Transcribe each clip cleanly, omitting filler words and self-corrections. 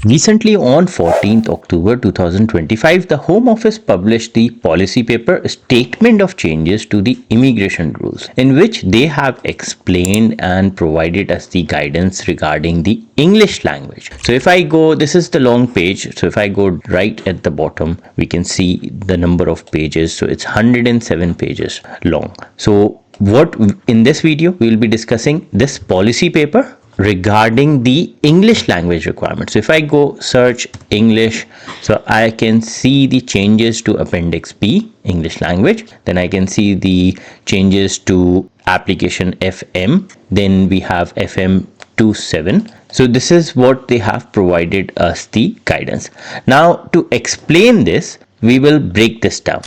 Recently, on 14th October 2025, the Home Office published the policy paper Statement of Changes to the Immigration Rules, in which they have explained and provided us the guidance regarding the English language. So if I go, this is the long page. So if I go right at the bottom, we can see the number of pages. So it's 107 pages long. So what in this video we will be discussing this policy paper regarding the English language requirements. So if I go search English, so I can see the changes to Appendix B, English language. Then I can see the changes to application FM. Then we have FM 27. So this is what they have provided us the guidance. Now to explain this, we will break this down.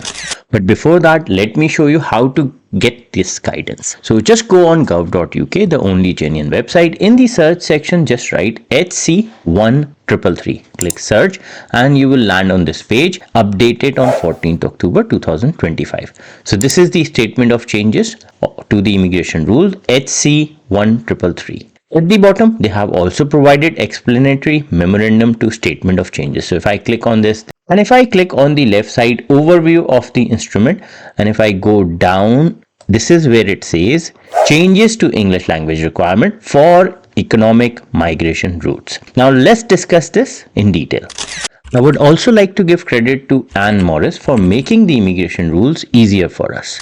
But before that, let me show you how to get this guidance. So just go on gov.uk, the only genuine website. In the search section, just write HC1333. Click search and you will land on this page, updated on 14th October 2025. So this is the statement of changes to the immigration rule HC1333. At the bottom, they have also provided explanatory memorandum to statement of changes. So if I click on this, and if I click on the left side overview of the instrument, and if I go down, this is where it says changes to English language requirement for economic migration routes. Now let's discuss this in detail. I would also like to give credit to Anne Morris for making the immigration rules easier for us.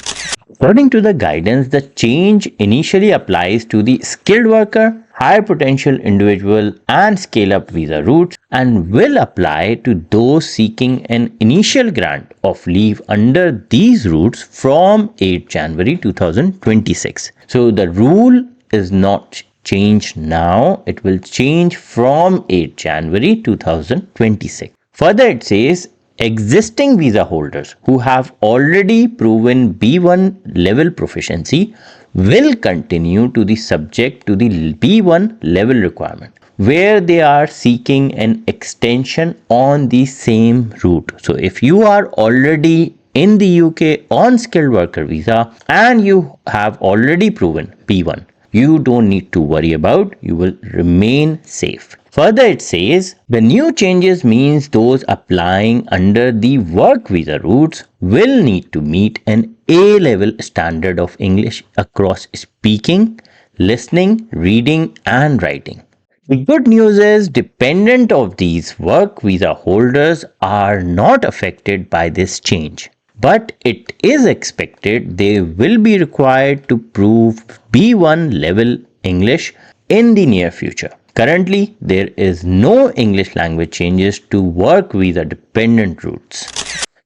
According to the guidance, the change initially applies to the skilled worker, higher potential individual and scale-up visa routes and will apply to those seeking an initial grant of leave under these routes from 8 January 2026. So the rule is not changed now, it will change from 8 January 2026. Further, it says existing visa holders who have already proven B1 level proficiency will continue to be subject to the B1 level requirement, where they are seeking an extension on the same route. So if you are already in the UK on skilled worker visa and you have already proven B1, you don't need to worry about, you will remain safe. Further, it says the new changes means those applying under the work visa routes will need to meet an A-level standard of English across speaking, listening, reading and writing. The good news is dependent of these work visa holders are not affected by this change. But it is expected they will be required to prove B1 level English in the near future. Currently, there is no English language changes to work visa dependent routes.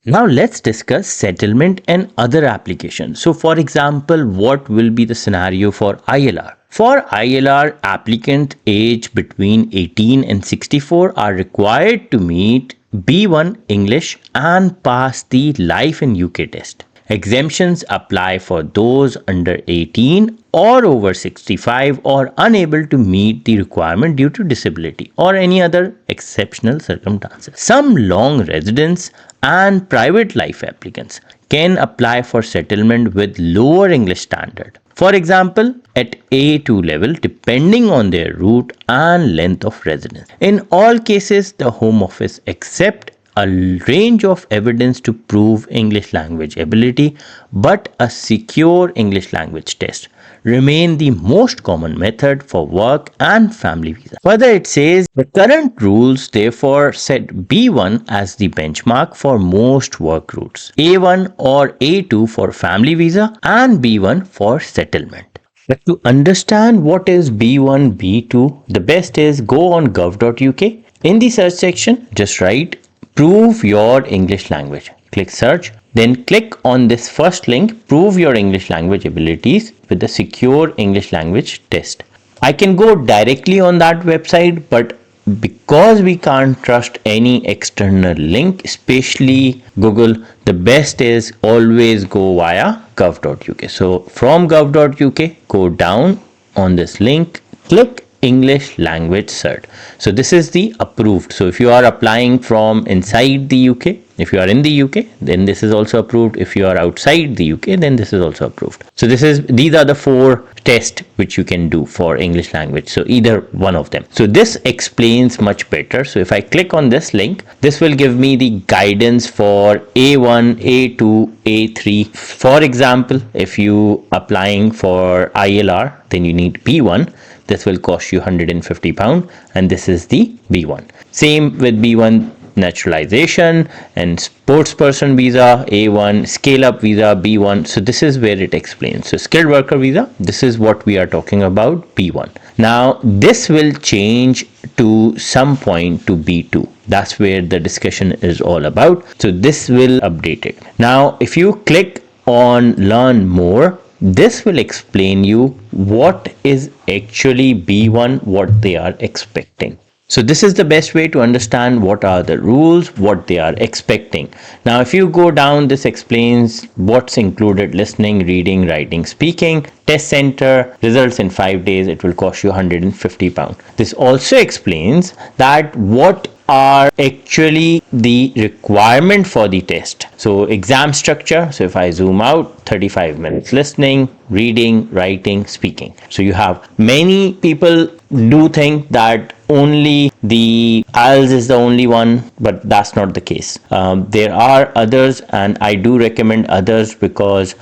Now let's discuss settlement and other applications. So for example, what will be the scenario for ILR? For ILR, applicants aged between 18 and 64 are required to meet B1 English and pass the Life in UK test. Exemptions apply for those under 18 or over 65 or unable to meet the requirement due to disability or any other exceptional circumstances. Some long residence and private life applicants can apply for settlement with lower English standard. For example, at A2 level, depending on their route and length of residence. In all cases, the Home Office accepts a range of evidence to prove English language ability, but a secure English language test remain the most common method for work and family visa. Further, it says the current rules therefore set B1 as the benchmark for most work routes, A1 or A2 for family visa and B1 for settlement. But to understand what is B1, B2, the best is go on gov.uk. In the search section, just write prove your English language. Click search. Then click on this first link, prove your English language abilities with the secure English language test. I can go directly on that website, but because we can't trust any external link, especially Google, the best is always go via gov.uk. So from gov.uk, go down on this link, click English language cert. So this is the approved. So if you are applying from inside the UK, If you are in the UK, then this is also approved. If you are outside the UK, then this is also approved. So these are the 4 tests which you can do for English language. So either one of them. So this explains much better. So if I click on this link, this will give me the guidance for A1, A2, A3. For example, if you applying for ILR, then you need B1. This will cost you £150, and this is the B1. Same with B1 naturalization and sports person visa, A1, scale up visa, B1. So this is where it explains. So skilled worker visa, this is what we are talking about, B1. Now this will change to some point to B2. That's where the discussion is all about. So this will update it. Now if you click on learn more, this will explain you what is actually B1, what they are expecting. So this is the best way to understand what are the rules, what they are expecting. Now if you go down, this explains what's included: listening, reading, writing, speaking, test center, results in 5 days. It will cost you £150. This also explains that what are actually the requirement for the test. So exam structure. So if I zoom out, 35 minutes listening, reading, writing, speaking. So you have many people do think that only the IELTS is the only one, but that's not the case. There are others, and I do recommend others because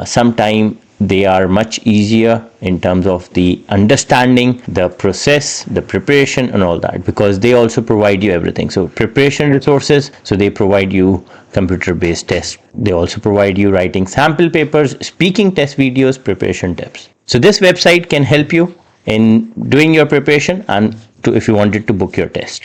sometimes they are much easier in terms of the understanding, the process, the preparation and all that, because they also provide you everything. So preparation resources, so they provide you computer based tests. They also provide you writing sample papers, speaking test videos, preparation tips. So this website can help you in doing your preparation and if you wanted to book your test.